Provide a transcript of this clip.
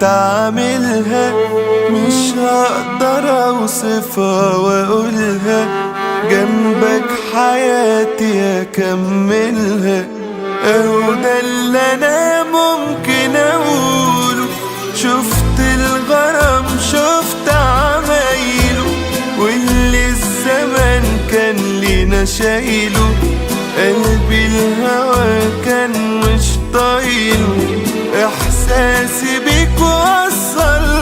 تعملها، مش هقدر اوصفها واقولها، جنبك حياتي اكملها. اهو ده اللي انا ممكن اقوله، شفت الغرام شفت عمايله، واللي الزمن كان لينا شايله، قلبي الهوى كان مش طايله، احساسي بيك وصل